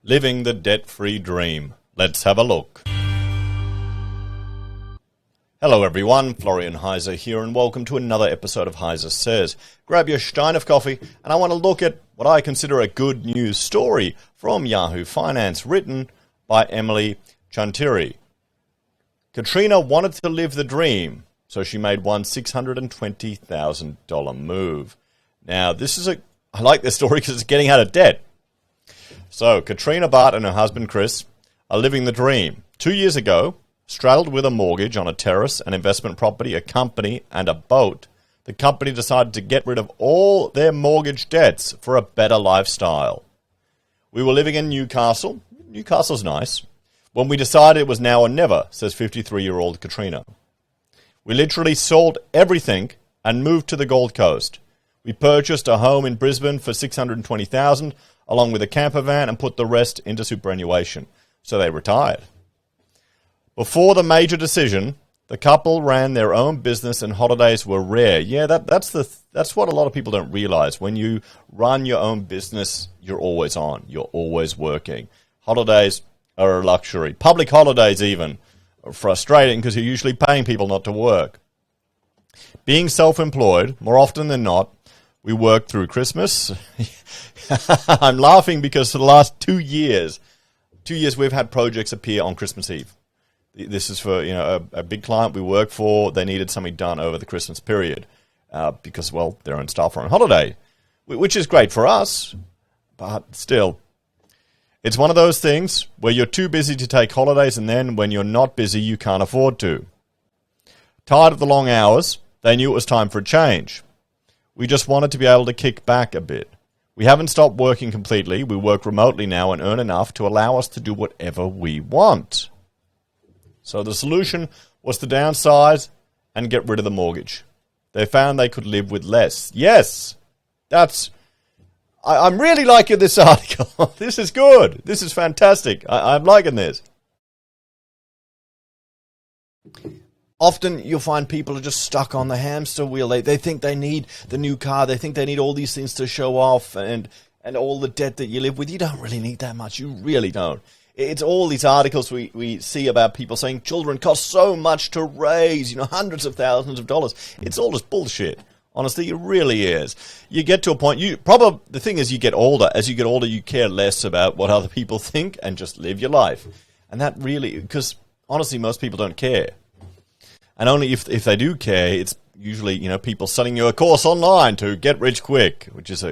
Living the debt-free dream. Let's have a look. Hello everyone, Florian.Heise here, and welcome to another episode of HeiseSays. Grab your stein of coffee, and I want to look at what I consider a good news story from Yahoo Finance, written by Emily Chantiri. Katrina wanted to live the dream, so she made one $620,000 move. Now, I like this story because it's getting out of debt. So, Katrina Bart and her husband Chris are living the dream. 2 years ago, straddled with a mortgage on a terrace, an investment property, a company, and a boat, the company decided to get rid of all their mortgage debts for a better lifestyle. We were living in Newcastle. Newcastle's nice. When we decided it was now or never, says 53-year-old Katrina. We literally sold everything and moved to the Gold Coast. We purchased a home in Brisbane for $620,000, along with a camper van, and put the rest into superannuation. So they retired. Before the major decision, the couple ran their own business and holidays were rare. Yeah, that's what a lot of people don't realize. When you run your own business, you're always on. You're always working. Holidays are a luxury. Public holidays even are frustrating because you're usually paying people not to work. Being self-employed, more often than not, we work through Christmas. I'm laughing because for the last 2 years, we've had projects appear on Christmas Eve. This is for a big client we work for. They needed something done over the Christmas period because, well, their own staff are on holiday, which is great for us, but still. It's one of those things where you're too busy to take holidays, and then when you're not busy, you can't afford to. Tired of the long hours, they knew it was time for a change. We just wanted to be able to kick back a bit. We haven't stopped working completely. We work remotely now and earn enough to allow us to do whatever we want. So the solution was to downsize and get rid of the mortgage. They found they could live with less. Yes, I'm really liking this article. This is good. This is fantastic. I'm liking this. Often you'll find people are just stuck on the hamster wheel. They think they need the new car. They think they need all these things to show off and all the debt that you live with. You don't really need that much. You really don't. It's all these articles we see about people saying children cost so much to raise, hundreds of thousands of dollars. It's all just bullshit. Honestly, it really is. You get to a point, the thing is you get older. As you get older, you care less about what other people think and just live your life. And that really, because honestly, most people don't care. And only if they do care, it's usually, people selling you a course online to get rich quick, which is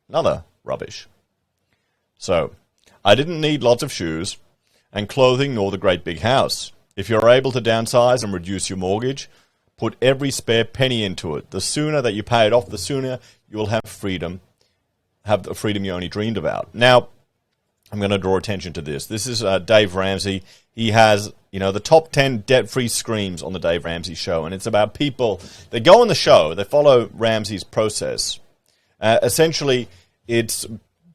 another rubbish. So, I didn't need lots of shoes and clothing nor the great big house. If you're able to downsize and reduce your mortgage, put every spare penny into it. The sooner that you pay it off, the sooner you'll have freedom, have the freedom you only dreamed about. Now, I'm going to draw attention to this. This is Dave Ramsey. He has, the top 10 debt-free screams on the Dave Ramsey Show, and it's about people that go on the show, they follow Ramsey's process. Essentially, it's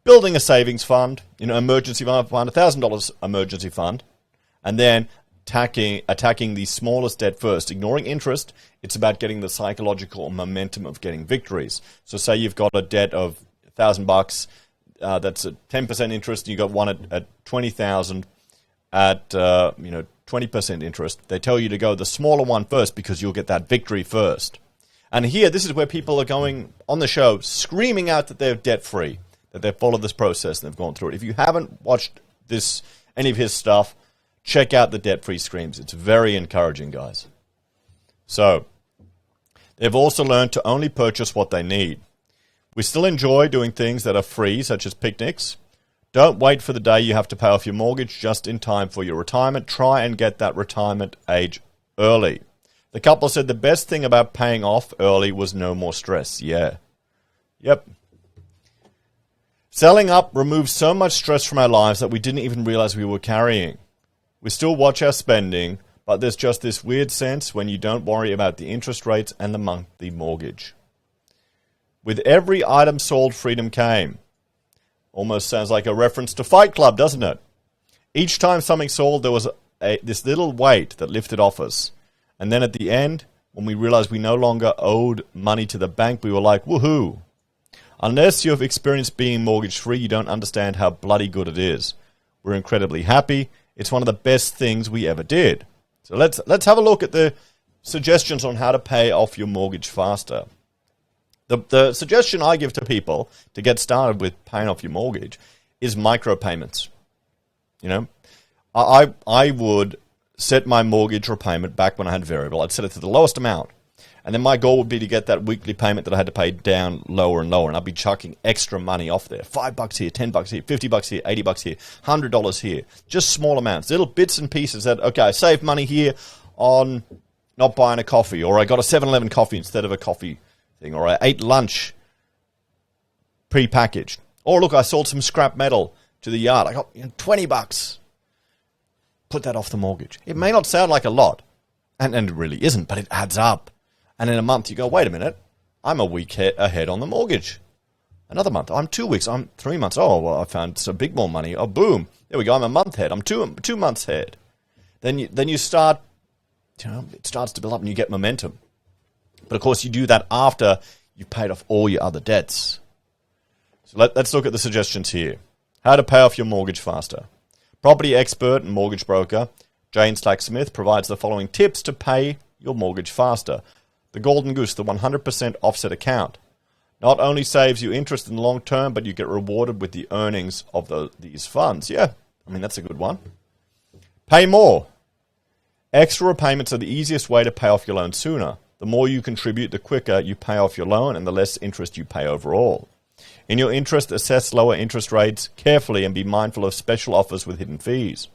building a savings fund, emergency fund, $1,000 emergency fund, and then attacking the smallest debt first, ignoring interest. It's about getting the psychological momentum of getting victories. So say you've got a debt of $1,000, that's at 10% interest, and you got one at $20,000 at 20% interest. They tell you to go the smaller one first because you'll get that victory first. And here, this is where people are going on the show, screaming out that they're debt-free, that they've followed this process and they've gone through it. If you haven't watched any of his stuff, check out the debt-free screams. It's very encouraging, guys. So, they've also learned to only purchase what they need. We still enjoy doing things that are free, such as picnics. Don't wait for the day you have to pay off your mortgage just in time for your retirement. Try and get that retirement age early. The couple said the best thing about paying off early was no more stress. Yeah. Yep. Selling up removed so much stress from our lives that we didn't even realize we were carrying. We still watch our spending, but there's just this weird sense when you don't worry about the interest rates and the monthly mortgage. With every item sold, freedom came. Almost sounds like a reference to Fight Club, doesn't it? Each time something sold, there was this little weight that lifted off us. And then at the end, when we realized we no longer owed money to the bank, we were like, woohoo. Unless you've experienced being mortgage-free, you don't understand how bloody good it is. We're incredibly happy. It's one of the best things we ever did. So let's have a look at the suggestions on how to pay off your mortgage faster. The suggestion I give to people to get started with paying off your mortgage is micropayments. You know, I would set my mortgage repayment back when I had variable. I'd set it to the lowest amount. And then my goal would be to get that weekly payment that I had to pay down lower and lower. And I'd be chucking extra money off there. $5 here, $10 here, $50 here, $80 here, $100 here. Just small amounts, little bits and pieces that, okay, I saved money here on not buying a coffee. Or I got a 7-Eleven coffee instead of a coffee thing. Or I ate lunch pre-packaged. Or look, I sold some scrap metal to the yard. I got $20. Put that off the mortgage. It may not sound like a lot. And it really isn't, but it adds up. And in a month, you go, wait a minute, I'm a week ahead on the mortgage. Another month, I'm 2 weeks, I'm 3 months. Oh, well, I found some big more money. Oh, boom, there we go, I'm a month ahead. I'm two months ahead. Then you start, it starts to build up and you get momentum. But, of course, you do that after you've paid off all your other debts. So let's look at the suggestions here. How to pay off your mortgage faster. Property expert and mortgage broker Jane Slack-Smith provides the following tips to pay your mortgage faster. The Golden Goose, the 100% offset account. Not only saves you interest in the long term, but you get rewarded with the earnings of these funds. Yeah, I mean, that's a good one. Pay more. Extra repayments are the easiest way to pay off your loan sooner. The more you contribute, the quicker you pay off your loan and the less interest you pay overall. In your interest, assess lower interest rates carefully and be mindful of special offers with hidden fees.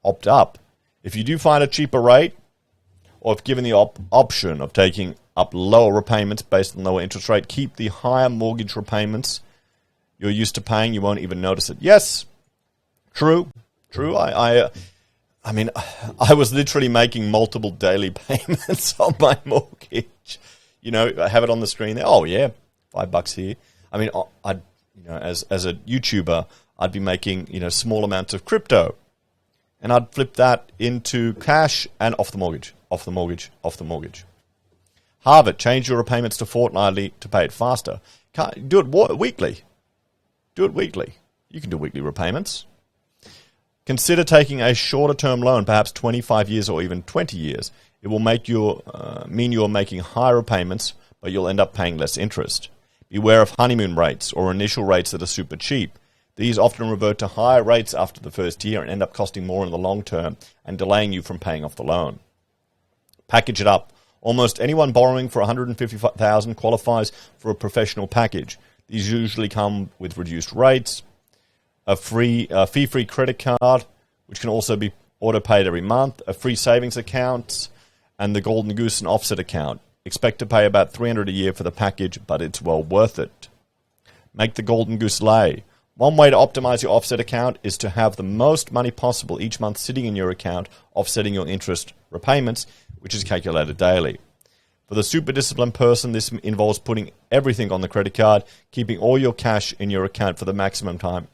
Opt up. If you do find a cheaper rate, or if given the option of taking up lower repayments based on lower interest rate, keep the higher mortgage repayments you're used to paying. You won't even notice it. Yes, true. I mean, I was literally making multiple daily payments on my mortgage. You know, I have it on the screen there. Oh yeah, $5 here. I mean, as a YouTuber, I'd be making small amounts of crypto, and I'd flip that into cash and off the mortgage. Off the mortgage. Halve, change your repayments to fortnightly to pay it faster. Do it weekly. You can do weekly repayments. Consider taking a shorter term loan, perhaps 25 years or even 20 years. It will mean you're making higher repayments, but you'll end up paying less interest. Beware of honeymoon rates or initial rates that are super cheap. These often revert to higher rates after the first year and end up costing more in the long term and delaying you from paying off the loan. Package it up. Almost anyone borrowing for $155,000 qualifies for a professional package. These usually come with reduced rates, a fee-free credit card, which can also be auto-paid every month, a free savings account, and the Golden Goose and offset account. Expect to pay about $300 a year for the package, but it's well worth it. Make the Golden Goose lay. One way to optimize your offset account is to have the most money possible each month sitting in your account, offsetting your interest repayments, which is calculated daily. For the super disciplined person, this involves putting everything on the credit card, keeping all your cash in your account for the maximum time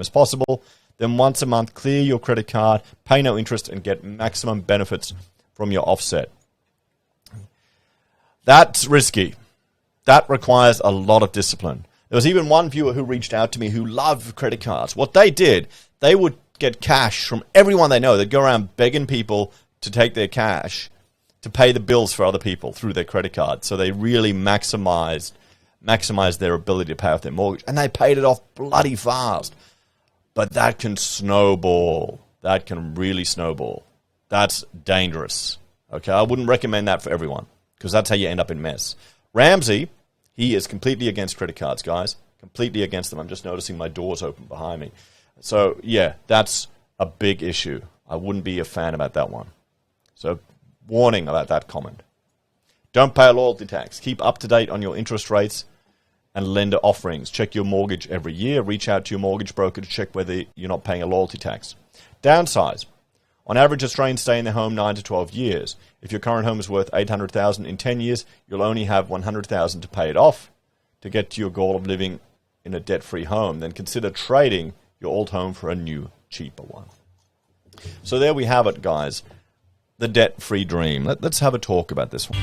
as possible. Then once a month, clear your credit card, pay no interest, and get maximum benefits from your offset. That's risky. That requires a lot of discipline. There was even one viewer who reached out to me who loved credit cards. What they did, they would get cash from everyone they know. They'd go around begging people to take their cash to pay the bills for other people through their credit card. So they really maximized their ability to pay off their mortgage. And they paid it off bloody fast. But that can snowball. That can really snowball. That's dangerous. Okay, I wouldn't recommend that for everyone because that's how you end up in mess. Ramsey, he is completely against credit cards, guys. Completely against them. I'm just noticing my doors open behind me. So, yeah, that's a big issue. I wouldn't be a fan about that one. So, warning about that comment. Don't pay a loyalty tax. Keep up to date on your interest rates and lender offerings. Check your mortgage every year. Reach out to your mortgage broker to check whether you're not paying a loyalty tax. Downsize. On average, Australians stay in their home 9 to 12 years. If your current home is worth $800,000 in 10 years, you'll only have $100,000 to pay it off to get to your goal of living in a debt-free home. Then consider trading your old home for a new, cheaper one. So there we have it, guys. The debt-free dream. Let's have a talk about this one.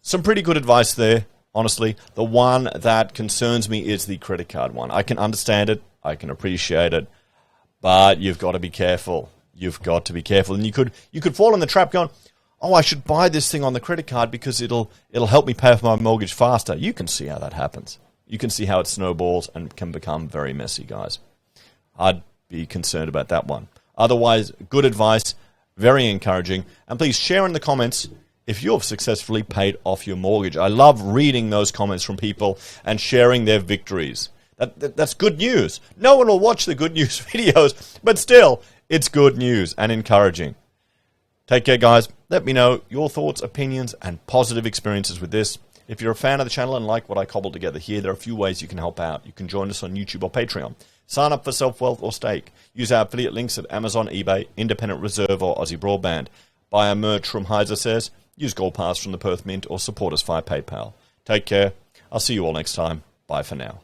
Some pretty good advice there. honestly. The one that concerns me is the credit card one. I can understand it. I can appreciate it. But you've got to be careful. You've got to be careful. And you could fall in the trap going, oh, I should buy this thing on the credit card because it'll help me pay off my mortgage faster. You can see how that happens. You can see how it snowballs and can become very messy, guys. I'd be concerned about that one. Otherwise, good advice, very encouraging. And please share in the comments if you've successfully paid off your mortgage. I love reading those comments from people and sharing their victories. That's good news. No one will watch the good news videos, but still, it's good news and encouraging. Take care, guys. Let me know your thoughts, opinions, and positive experiences with this. If you're a fan of the channel and like what I cobbled together here, there are a few ways you can help out. You can join us on YouTube or Patreon. Sign up for SelfWealth or Stake. Use our affiliate links at Amazon, eBay, Independent Reserve, or AussieBroadband. Buy our merch from HeiseSays. Use Gold Pass from the Perth Mint or support us via PayPal. Take care. I'll see you all next time. Bye for now.